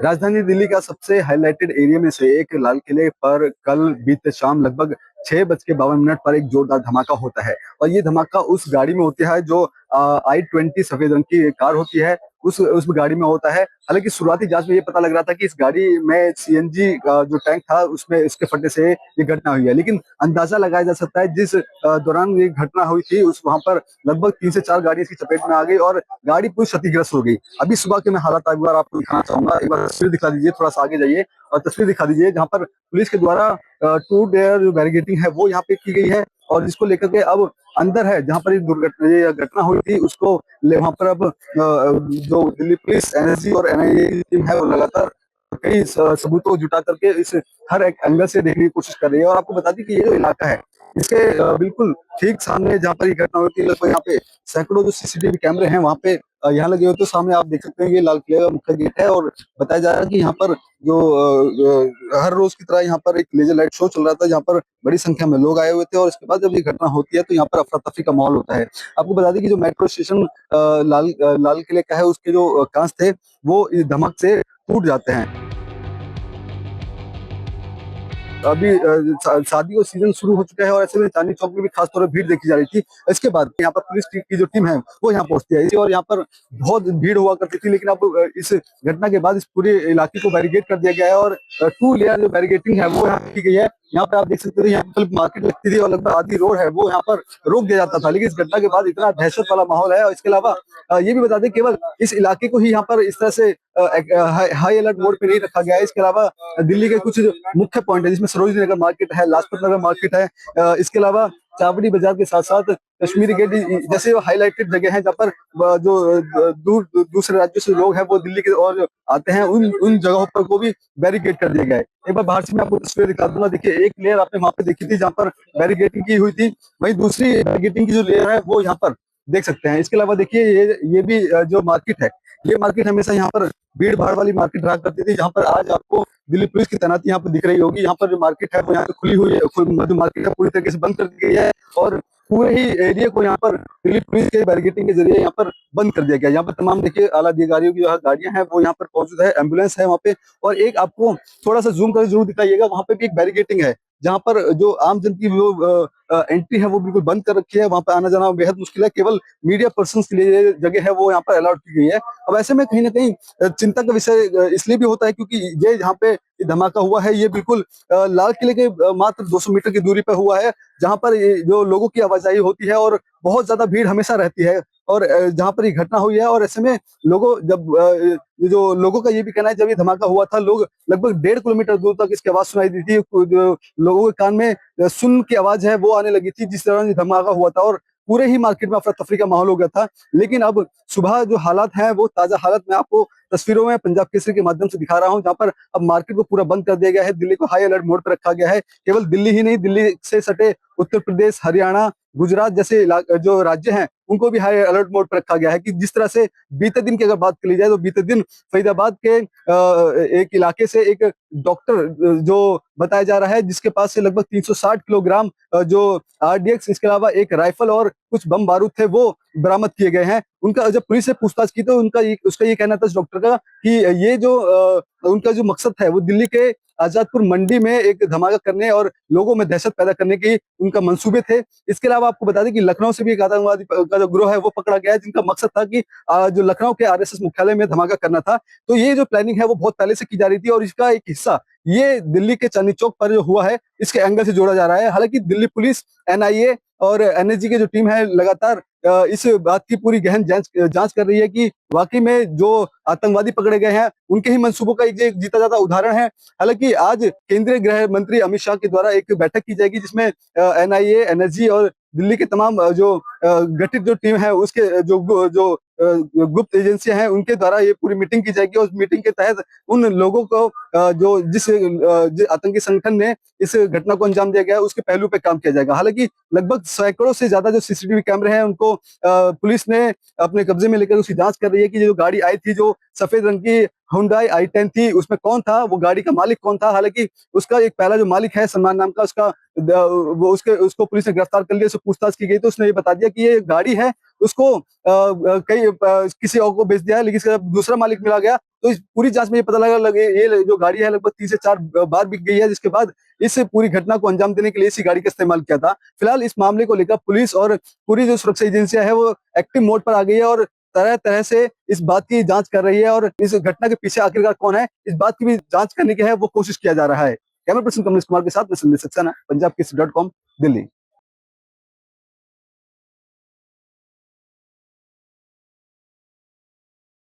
राजधानी दिल्ली का सबसे हाइलाइटेड एरिया में से एक लाल किले पर कल बीते शाम लगभग 6:52 पर एक जोरदार धमाका होता है। और ये धमाका उस गाड़ी में होता है जो i20 सफेद रंग की कार होती है, उस गाड़ी में होता है। हालांकि शुरुआती जांच में ये पता लग रहा था कि इस गाड़ी में सीएनजी जो टैंक था उसमें इसके फटने से ये घटना हुई है, लेकिन अंदाजा लगाया जा सकता है जिस दौरान ये घटना हुई थी उस वहां पर लगभग 3 से 4 गाड़ी इसकी चपेट में आ गई और गाड़ी पूरी क्षतिग्रस्त हो गई। अभी सुबह के मैं हालात एक बार आपको दिखाना चाहूंगा। एक बार तस्वीर दिखा दीजिए, थोड़ा सा आगे जाइए और तस्वीर दिखा दीजिए जहाँ पर पुलिस के द्वारा टू लेयर जो बैरिकेडिंग है वो यहाँ पे की गई है। और जिसको लेकर के अब अंदर है जहाँ पर ये घटना हुई थी उसको वहां पर अब जो दिल्ली पुलिस, एनएसजी और एनआईए की टीम है वो लगातार कई सबूतों को जुटा करके इस हर एक एंगल से देखने की कोशिश कर रही है। और आपको बता दी कि ये जो इलाका है इसके बिल्कुल ठीक सामने जहाँ पर ये घटना हुई थी, लगभग यहाँ पे सैकड़ों जो सीसीटीवी कैमरे हैं वहाँ पे यहाँ लगे हुए, तो सामने आप देख सकते हैं ये लाल किले का मुख्य गेट है। और बताया जा रहा है कि यहाँ पर जो हर रोज की तरह यहाँ पर एक लेजर लाइट शो चल रहा था जहाँ पर बड़ी संख्या में लोग आए हुए थे। और इसके बाद जब ये घटना होती है तो यहाँ पर अफरा तफरी का माहौल होता है। आपको बता दें कि जो मेट्रो स्टेशन लाल किले का है उसके जो कांच थे वो इस धमाके से टूट जाते हैं। अभी शादी का सीजन शुरू हो चुका है और ऐसे में चांदनी चौक में भी खास तौर पर भीड़ देखी जा रही थी। इसके बाद यहाँ पर पुलिस की जो टीम है वो यहाँ पहुंचती है और यहाँ पर बहुत भीड़ हुआ करती थी, लेकिन अब इस घटना के बाद इस पूरे इलाके को बैरिकेड कर दिया गया है और 2 लेयर जो बैरिकेडिंग है वो यहाँ की गई है। यहाँ पे आप देख सकते थे यहाँ पर मार्केट लगती थी और लगभग आधी रोड है वो यहाँ पर रोक दिया जाता था, लेकिन इस घटना के बाद इतना दहशत वाला माहौल है। और इसके अलावा ये भी बता दें केवल इस इलाके को ही यहाँ पर इस तरह से हाई अलर्ट मोड पे नहीं रखा गया है। इसके अलावा दिल्ली के कुछ मुख्य पॉइंट है जिसमें सरोजनी नगर मार्केट है, लाजपत नगर मार्केट है, इसके अलावा चावड़ी बाजार के साथ साथ कश्मीरी गेट जैसे हाईलाइटेड जगह है जहाँ पर जो दूसरे राज्यों से लोग हैं वो दिल्ली के और आते हैं, उन जगहों पर को भी बैरिकेड कर दिया गया है। एक बार बाहर से मैं आपको तस्वीर दिखा दूंगा। देखिए, एक लेयर आपने वहां पे देखी थी जहाँ पर बैरिकेडिंग की हुई थी, वहीं दूसरी बैरिकेडिंग की जो लेयर है वो यहाँ पर देख सकते हैं। इसके अलावा देखिए ये भी जो मार्केट है, ये मार्केट हमेशा यहाँ पर भीड़ भाड़ वाली मार्केट रहा करती थी, जहाँ पर आज आपको दिल्ली पुलिस की तैनाती यहाँ पर दिख रही होगी। यहाँ पर जो मार्केट है वो यहाँ पे खुली हुई है, जो मार्केट है पूरी तरीके से बंद कर दी गई है और पूरे ही एरिया को यहाँ पर दिल्ली पुलिस के बैरिकेडिंग के जरिए यहाँ पर बंद कर दिया गया। यहाँ पर तमाम देखिए आला अधिकारियों की जो गाड़ियां हैं वो यहाँ पर मौजूद है, एम्बुलेंस है वहाँ पे। और एक आपको थोड़ा सा जूम कर जरूर दिखाइएगा, वहाँ पे भी एक बैरिकेडिंग है जहाँ पर जो आम जन की वो एंट्री है वो बिल्कुल बंद कर रखी है, वहाँ पे आना जाना बेहद मुश्किल है, केवल मीडिया पर्सन के लिए जगह है वो यहाँ पर अलाउड की गई है। अब ऐसे में कहीं ना कहीं चिंता का विषय इसलिए भी होता है क्योंकि ये जहाँ पे धमाका हुआ है ये बिल्कुल लाल किले के मात्र 200 मीटर की दूरी पर हुआ है, जहाँ पर जो लोगों की आवाजाही होती है और बहुत ज्यादा भीड़ हमेशा रहती है। और जहाँ पर ये घटना हुई है और ऐसे में लोगों जब ये जो लोगों का ये भी कहना है जब ये धमाका हुआ था लोग लगभग 1.5 किलोमीटर दूर तक इसकी आवाज सुनाई दी थी, जो लोगों के कान में सुन की आवाज है वो आने लगी थी जिस तरह ये धमाका हुआ था। और पूरे ही मार्केट में अफरा तफरी का माहौल हो गया था। लेकिन अब सुबह जो हालात हैं वो ताजा हालत में आपको तस्वीरों में पंजाब केसरी के माध्यम से दिखा रहा हूं, जहां पर अब मार्केट को पूरा बंद कर दिया गया है। दिल्ली को हाई अलर्ट मोड पर रखा गया है। केवल दिल्ली ही नहीं, दिल्ली से सटे उत्तर प्रदेश, हरियाणा, गुजरात जैसे जो राज्य हैं उनको भी हाई अलर्ट मोड पर रखा गया है। कि जिस तरह से बीते दिन की अगर बात कर ली जाए तो बीते दिन फरीदाबाद के एक इलाके से एक डॉक्टर जो बताया जा रहा है जिसके पास से लगभग 360 किलोग्राम जो आरडीएक्स, इसके अलावा एक राइफल और कुछ बम बारूद थे वो बरामद किए गए हैं। उनका जब पुलिस से पूछताछ की तो उसका ये कहना था इस डॉक्टर का कि ये जो उनका जो मकसद है वो दिल्ली के आजादपुर मंडी में एक धमाका करने और लोगों में दहशत पैदा करने की उनका मंसूबे थे। इसके अलावा आपको बता दें कि लखनऊ से भी एक आतंकवादी का जो गिरोह है वो पकड़ा गया है जिनका मकसद था कि जो लखनऊ के आरएसएस मुख्यालय में धमाका करना था। तो ये जो प्लानिंग है वो बहुत पहले से की जा रही थी और इसका एक हिस्सा ये दिल्ली के चांदनी चौक पर जो हुआ है इसके एंगल से जोड़ा जा रहा है। हालांकि दिल्ली पुलिस, एनआईए और एनएसजी की जो टीम है लगातार इस बात की पूरी गहन जांच कर रही है कि वाकई में जो आतंकवादी पकड़े गए हैं उनके ही मंसूबों का एक जीता जाता उदाहरण है। हालांकि आज केंद्रीय गृह मंत्री अमित शाह के द्वारा एक बैठक की जाएगी जिसमें एनआईए, एनएसजी और दिल्ली के तमाम जो गठित जो टीम है उसके जो गुप्त एजेंसियां हैं उनके द्वारा ये पूरी मीटिंग की जाएगी। और उस मीटिंग के तहत उन लोगों को जो जिस आतंकी संगठन ने इस घटना को अंजाम दिया गया है उसके पहलू पे काम किया जाएगा। हालांकि लगभग सैकड़ों से ज्यादा जो सीसीटीवी कैमरे हैं उनको पुलिस ने अपने कब्जे में लेकर उसकी जांच कर रही है कि जो गाड़ी आई थी जो सफेद रंग की हुंडई i10 थी उसमें कौन था, वो गाड़ी का मालिक कौन था। हालांकि उसका एक पहला जो मालिक है सलमान नाम का, वो उसको पुलिस ने गिरफ्तार कर लिया, उससे पूछताछ की गई तो उसने ये बता दिया कि ये गाड़ी है उसको किसी और को बेच दिया है, लेकिन इसका दूसरा मालिक मिला गया तो इस पूरी जांच में ये पता लगे ये जो गाड़ी है लगभग 3 से 4 बार बिक गई है, जिसके बाद इस पूरी घटना को अंजाम देने के लिए इसी गाड़ी का इस्तेमाल किया था। फिलहाल इस मामले को लेकर पुलिस और पूरी जो सुरक्षा एजेंसियां है वो एक्टिव मोड पर आ गई है और तरह-तरह से इस बात की जांच कर रही है और इस घटना के पीछे आखिरकार कौन है, इस बात की भी जांच करने की है वो कोशिश किया जा रहा है। कैमरा पर्सन कमलेश कुमार के साथ मैं संदेश सक्सेना, पंजाब केसरी.com, दिल्ली।